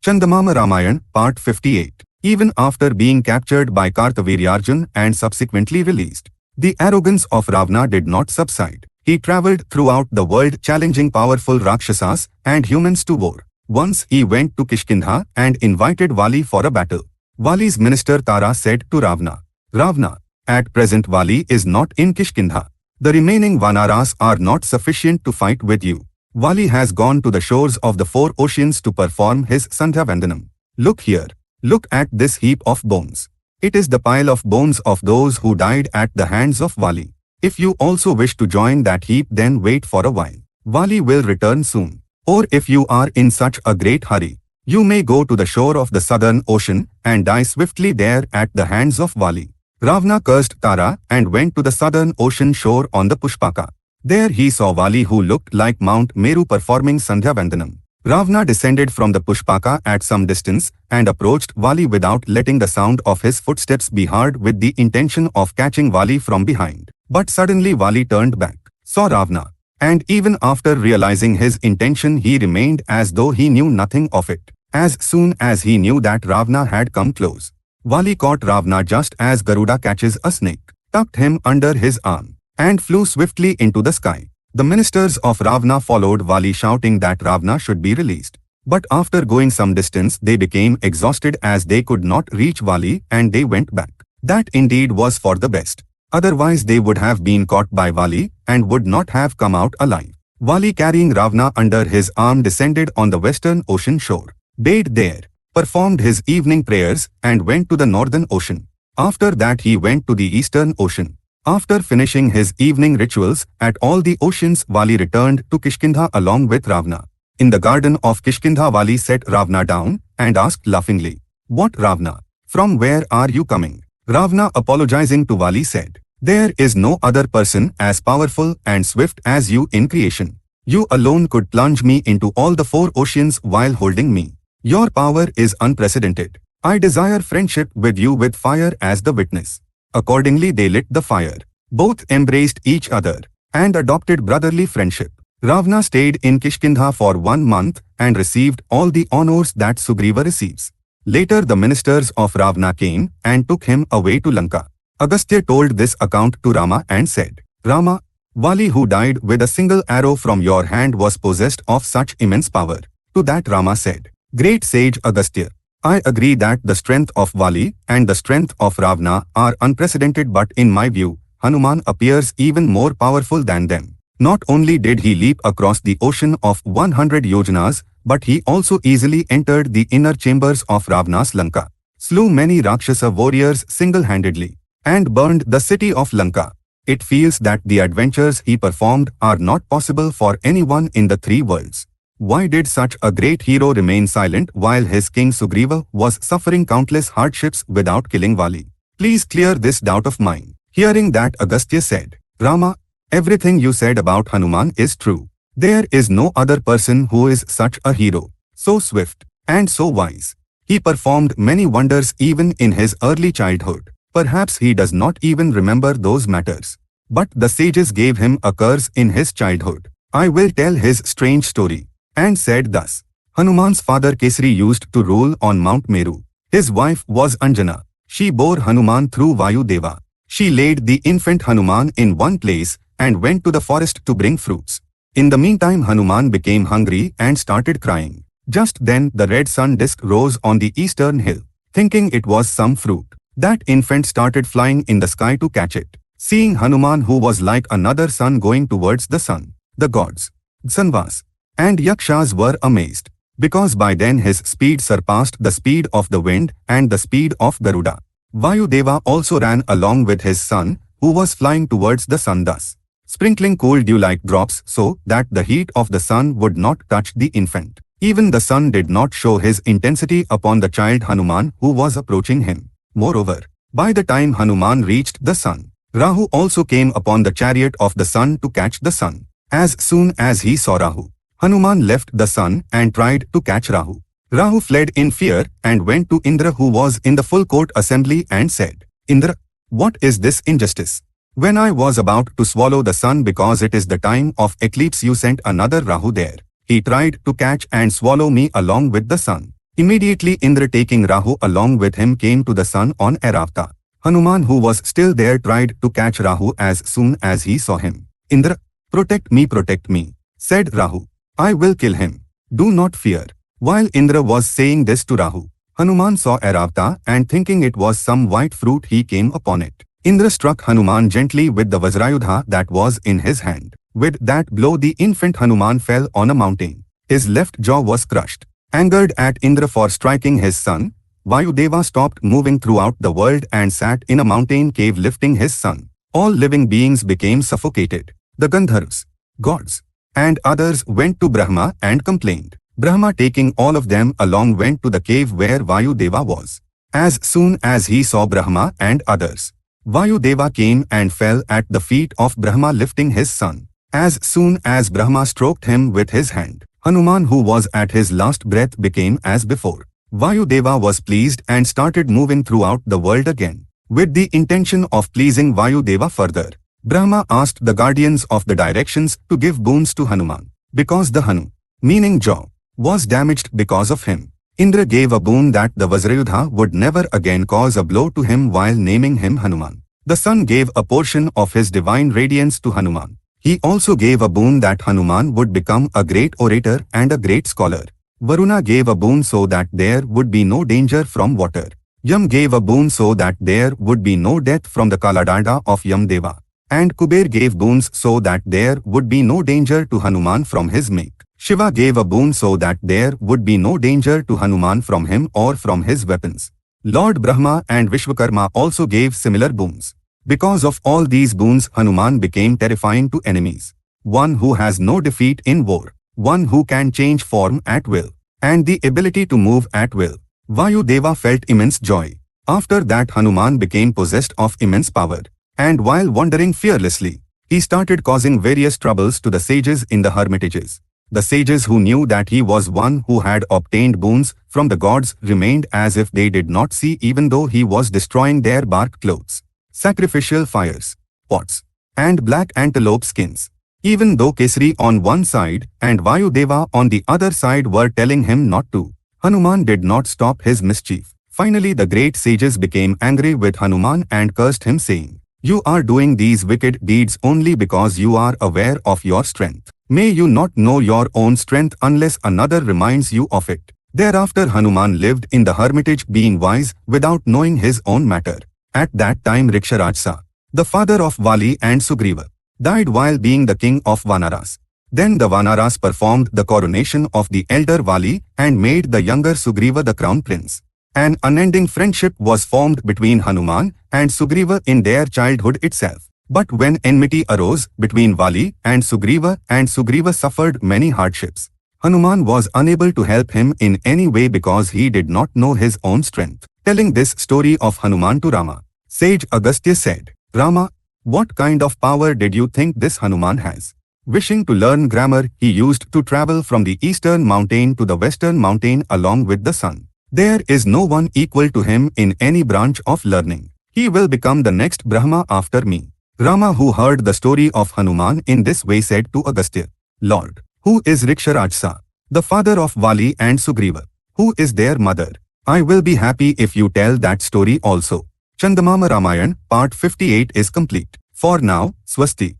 Chandamama Ramayan, Part 58. Even after being captured by Kartaviryaarjun and subsequently released, the arrogance of Ravana did not subside. He travelled throughout the world challenging powerful Rakshasas and humans to war. Once he went to Kishkindha and invited Vali for a battle. Vali's minister Tara said to Ravana, "Ravana, at present Vali is not in Kishkindha. The remaining Vanaras are not sufficient to fight with you. Vali has gone to the shores of the 4 oceans to perform his Sandhya Vandanam. Look here. Look at this heap of bones. It is the pile of bones of those who died at the hands of Vali. If you also wish to join that heap, then wait for a while. Vali will return soon. Or if you are in such a great hurry, you may go to the shore of the southern ocean and die swiftly there at the hands of Vali." Ravana cursed Tara and went to the southern ocean shore on the Pushpaka. There he saw Vali, who looked like Mount Meru, performing Sandhya Vandanam. Ravana descended from the Pushpaka at some distance and approached Vali without letting the sound of his footsteps be heard, with the intention of catching Vali from behind. But suddenly Vali turned back, saw Ravana, and even after realizing his intention he remained as though he knew nothing of it. As soon as he knew that Ravana had come close, Vali caught Ravana just as Garuda catches a snake, tucked him under his arm, and flew swiftly into the sky. The ministers of Ravana followed Vali, shouting that Ravana should be released. But after going some distance they became exhausted as they could not reach Vali, and they went back. That indeed was for the best. Otherwise they would have been caught by Vali and would not have come out alive. Vali, carrying Ravana under his arm, descended on the western ocean shore, bathed there, performed his evening prayers, and went to the northern ocean. After that he went to the eastern ocean. After finishing his evening rituals at all the oceans, Vali returned to Kishkindha along with Ravana. In the garden of Kishkindha, Vali set Ravana down and asked laughingly, "What, Ravana? From where are you coming?" Ravana, apologizing to Vali, said, "There is no other person as powerful and swift as you in creation. You alone could plunge me into all the 4 oceans while holding me. Your power is unprecedented. I desire friendship with you, with fire as the witness." Accordingly they lit the fire. Both embraced each other and adopted brotherly friendship. Ravana stayed in Kishkindha for 1 month and received all the honors that Sugriva receives. Later the ministers of Ravana came and took him away to Lanka. Agastya told this account to Rama and said, "Rama, Vali, who died with a single arrow from your hand, was possessed of such immense power." To that Rama said, "Great sage Agastya, I agree that the strength of Vali and the strength of Ravana are unprecedented, but in my view, Hanuman appears even more powerful than them. Not only did he leap across the ocean of 100 yojanas, but he also easily entered the inner chambers of Ravana's Lanka, slew many Rakshasa warriors single-handedly, and burned the city of Lanka. It feels that the adventures he performed are not possible for anyone in the 3 worlds. Why did such a great hero remain silent while his king Sugriva was suffering countless hardships without killing Vali? Please clear this doubt of mine." Hearing that, Agastya said, "Rama, everything you said about Hanuman is true. There is no other person who is such a hero, so swift and so wise. He performed many wonders even in his early childhood. Perhaps he does not even remember those matters. But the sages gave him a curse in his childhood. I will tell his strange story." And said thus, Hanuman's father Kesari used to rule on Mount Meru. His wife was Anjana. She bore Hanuman through Vayudeva. She laid the infant Hanuman in one place and went to the forest to bring fruits. In the meantime Hanuman became hungry and started crying. Just then the red sun disk rose on the eastern hill. Thinking it was some fruit, that infant started flying in the sky to catch it. Seeing Hanuman, who was like another sun going towards the sun, the gods, Sanvas, and Yakshas were amazed, because by then his speed surpassed the speed of the wind and the speed of Garuda. Vayudeva also ran along with his son, who was flying towards the sun, thus sprinkling cool dew-like drops so that the heat of the sun would not touch the infant. Even the sun did not show his intensity upon the child Hanuman, who was approaching him. Moreover, by the time Hanuman reached the sun, Rahu also came upon the chariot of the sun to catch the sun. As soon as he saw Rahu, Hanuman left the sun and tried to catch Rahu. Rahu fled in fear and went to Indra, who was in the full court assembly, and said, "Indra, what is this injustice? When I was about to swallow the sun because it is the time of eclipse, you sent another Rahu there. He tried to catch and swallow me along with the sun. Immediately Indra, taking Rahu along with him, came to the sun on Airavata. Hanuman, who was still there, tried to catch Rahu as soon as he saw him. Indra, protect me, said Rahu. I will kill him. Do not fear. While Indra was saying this to Rahu, Hanuman saw Airavata, and thinking it was some white fruit, he came upon it. Indra struck Hanuman gently with the Vajrayudha that was in his hand. With that blow the infant Hanuman fell on a mountain. His left jaw was crushed. Angered at Indra for striking his son, Vayudeva stopped moving throughout the world and sat in a mountain cave lifting his son. All living beings became suffocated. The Gandharvas, gods, and others went to Brahma and complained. Brahma, taking all of them along, went to the cave where Vayudeva was. As soon as he saw Brahma and others, Vayudeva came and fell at the feet of Brahma lifting his son. As soon as Brahma stroked him with his hand, Hanuman, who was at his last breath, became as before. Vayudeva was pleased and started moving throughout the world again. With the intention of pleasing Vayudeva further, Brahma asked the guardians of the directions to give boons to Hanuman. Because the Hanu, meaning jaw, was damaged because of him, Indra gave a boon that the Vajrayudha would never again cause a blow to him while naming him Hanuman. The sun gave a portion of his divine radiance to Hanuman. He also gave a boon that Hanuman would become a great orator and a great scholar. Varuna gave a boon so that there would be no danger from water. Yam gave a boon so that there would be no death from the Kaladanda of Yamdeva. And Kuber gave boons so that there would be no danger to Hanuman from his mate. Shiva gave a boon so that there would be no danger to Hanuman from him or from his weapons. Lord Brahma and Vishwakarma also gave similar boons. Because of all these boons, Hanuman became terrifying to enemies. One who has no defeat in war, one who can change form at will, and the ability to move at will. Vayudeva felt immense joy. After that, Hanuman became possessed of immense power. And while wandering fearlessly, he started causing various troubles to the sages in the hermitages. The sages, who knew that he was one who had obtained boons from the gods, remained as if they did not see, even though he was destroying their bark clothes, sacrificial fires, pots, and black antelope skins. Even though Kesari on one side and Vayudeva on the other side were telling him not to, Hanuman did not stop his mischief. Finally, the great sages became angry with Hanuman and cursed him, saying, "You are doing these wicked deeds only because you are aware of your strength. May you not know your own strength unless another reminds you of it." Thereafter, Hanuman lived in the hermitage, being wise without knowing his own matter. At that time, Riksharajsa, the father of Vali and Sugriva, died while being the king of Vanaras. Then the Vanaras performed the coronation of the elder Vali and made the younger Sugriva the crown prince. An unending friendship was formed between Hanuman and Sugriva in their childhood itself. But when enmity arose between Vali and Sugriva suffered many hardships, Hanuman was unable to help him in any way because he did not know his own strength. Telling this story of Hanuman to Rama, sage Agastya said, "Rama, what kind of power did you think this Hanuman has?" Wishing to learn grammar, he used to travel from the eastern mountain to the western mountain along with the sun. There is no one equal to him in any branch of learning. He will become the next Brahma after me. Rama, who heard the story of Hanuman in this way, said to Agastya, "Lord, who is Riksharajsa, the father of Vali and Sugriva? Who is their mother? I will be happy if you tell that story also." Chandamama Ramayan, Part 58 is complete. For now, Swasti.